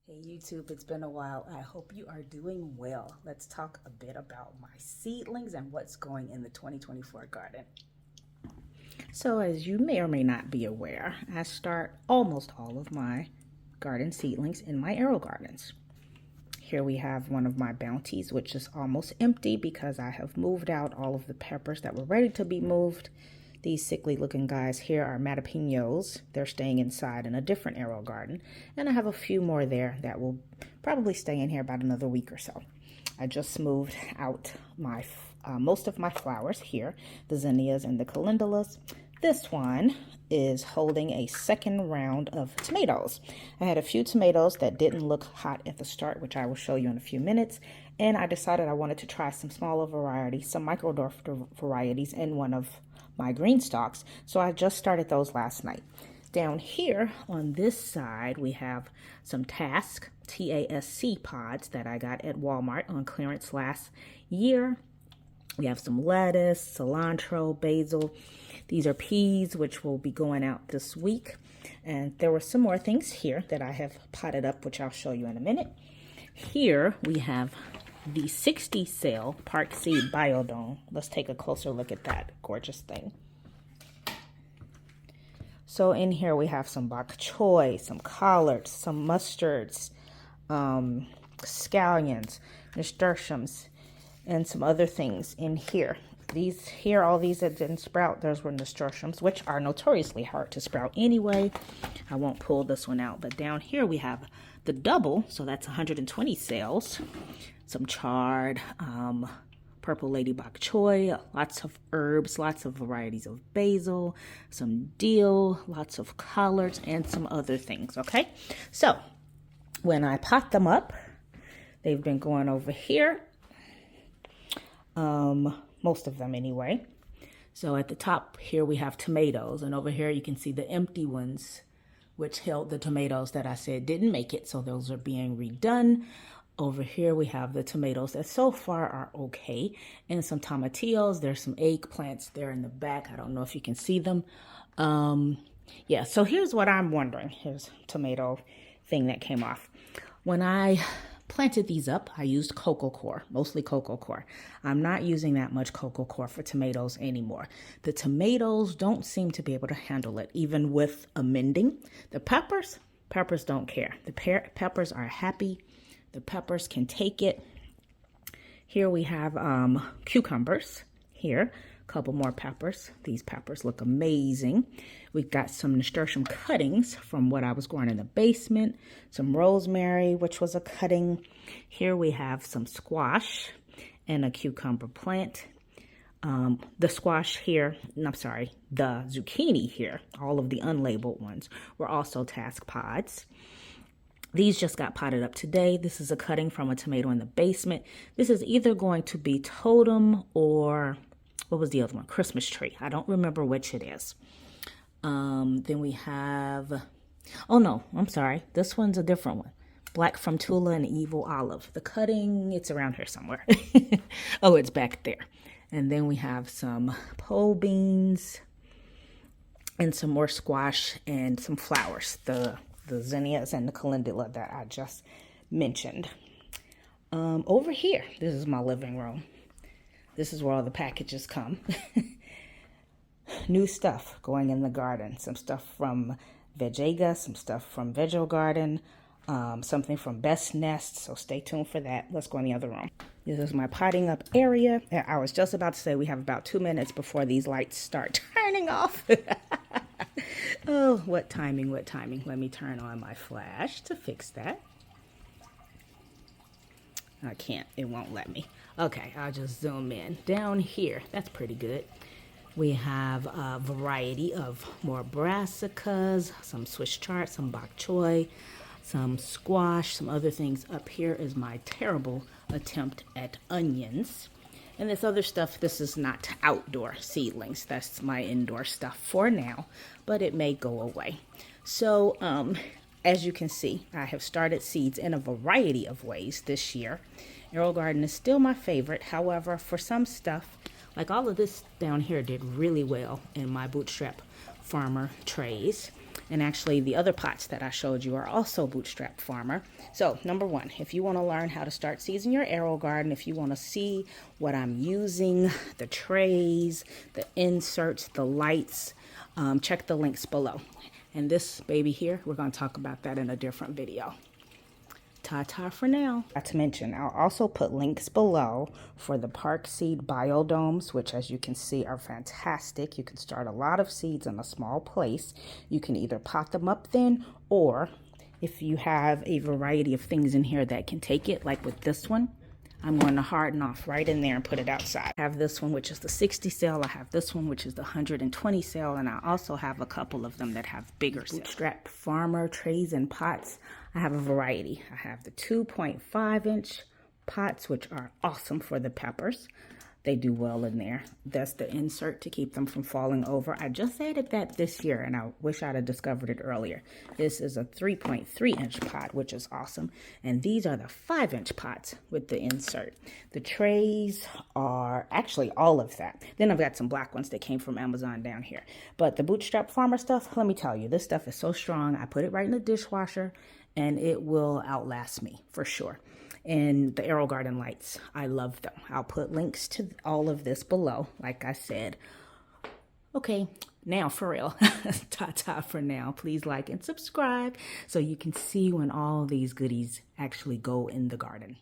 Hey YouTube, it's been a while. I hope you are doing well. Let's talk a bit about my seedlings and what's going in the 2024 garden. So as you may or may not be aware, I start almost all of my garden seedlings in my AeroGardens. Here we have one of my bounties, which is almost empty because I have moved out all of the peppers that were ready to be moved. These sickly looking guys here are matapinos. They're staying inside in a different AeroGarden. And I have a few more there that will probably stay in here about another week or so. I just moved out my most of my flowers here, the zinnias and the calendulas. This one is holding a second round of tomatoes. I had a few tomatoes that didn't look hot at the start, which I will show you in a few minutes. And I decided I wanted to try some smaller varieties, some microdwarf varieties in one of my green stalks. So I just started those last night. Down here on this side, we have some TASC pods that I got at Walmart on clearance last year. We have some lettuce, cilantro, basil. These are peas, which will be going out this week. And there were some more things here that I have potted up, which I'll show you in a minute. Here we have the 60 cell Park Seed Biodome. Let's take a closer look at that gorgeous thing. So in here we have some bok choy, some collards, some mustards, scallions, nasturtiums, and some other things in here. These here, all these that didn't sprout, those were nasturtiums, which are notoriously hard to sprout anyway. I won't pull this one out, but down here we have the double, so that's 120 cells, some chard, purple lady bok choy, lots of herbs, lots of varieties of basil, some dill, lots of collards, and some other things, okay? So when I pot them up, they've been going over here, most of them anyway. So at the top here we have tomatoes, and over here you can see the empty ones, which held the tomatoes that I said didn't make it, so those are being redone. Over here we have the tomatoes that so far are okay, and some tomatillos. There's some eggplants there in the back. I don't know if you can see them. Yeah, so here's what I'm wondering. Here's a tomato thing that came off. When I planted these up, I used cocoa coir, mostly cocoa coir. I'm not using that much cocoa coir for tomatoes anymore. The tomatoes don't seem to be able to handle it, even with amending. The peppers don't care. The peppers are happy. The peppers can take it. Here we have cucumbers. Here, a couple more peppers. These peppers look amazing. We've got some nasturtium cuttings from what I was growing in the basement. Some rosemary, which was a cutting. Here we have some squash and a cucumber plant. The squash here, I'm sorry, the zucchini here, all of the unlabeled ones, were also task pods. These just got potted up today. This is a cutting from a tomato in the basement. This is either going to be totem or, what was the other one? Christmas tree. I don't remember which it is. Then we have, oh no, I'm sorry. This one's a different one. Black from Tula and Evil Olive. The cutting, it's around here somewhere. Oh, it's back there. And then we have some pole beans and some more squash and some flowers. The zinnias and the calendula that I just mentioned. Over here, this is my living room. This is where all the packages come. New stuff going in the garden. Some stuff from Vegega, some stuff from AeroGarden, something from Best Nest, so stay tuned for that. Let's go in the other room. This is my potting up area. I was just about to say we have about 2 minutes before these lights start turning off. Oh, what timing, what timing. Let me turn on my flash to fix that. I can't, it won't let me. Okay, I'll just zoom in. Down here, that's pretty good. We have a variety of more brassicas, some Swiss chard, some bok choy, some squash, some other things. Up here is my terrible attempt at onions. And this other stuff, this is not outdoor seedlings. That's my indoor stuff for now, but it may go away. So, as you can see, I have started seeds in a variety of ways this year. AeroGarden is still my favorite. However, for some stuff, like all of this down here did really well in my bootstrap farmer trays. And actually the other pots that I showed you are also Bootstrap Farmer. So number one, if you want to learn how to start seeds in your AeroGarden, if you want to see what I'm using, the trays, the inserts, the lights, check the links below. And this baby here, we're going to talk about that in a different video. Ta-ta for now. Not to mention, I'll also put links below for the Park Seed Biodomes, which as you can see are fantastic. You can start a lot of seeds in a small place. You can either pot them up then, or if you have a variety of things in here that can take it, like with this one, I'm going to harden off right in there and put it outside. I have this one, which is the 60 cell. I have this one, which is the 120 cell. And I also have a couple of them that have bigger cells. Bootstrap Farmer trays and pots. I have a variety. I have the 2.5 inch pots, which are awesome for the peppers. They do well in there. That's the insert to keep them from falling over. I just added that this year, and I wish I'd have discovered it earlier. This is a 3.3 inch pot, which is awesome. And these are the 5 inch pots with the insert. The trays are actually all of that. Then I've got some black ones that came from Amazon down here. But the Bootstrap Farmer stuff, let me tell you, this stuff is so strong. I put it right in the dishwasher, and it will outlast me for sure. And the AeroGarden lights, I love them. I'll put links to all of this below, like I said. Okay, now for real, ta-ta for now. Please like and subscribe so you can see when all these goodies actually go in the garden.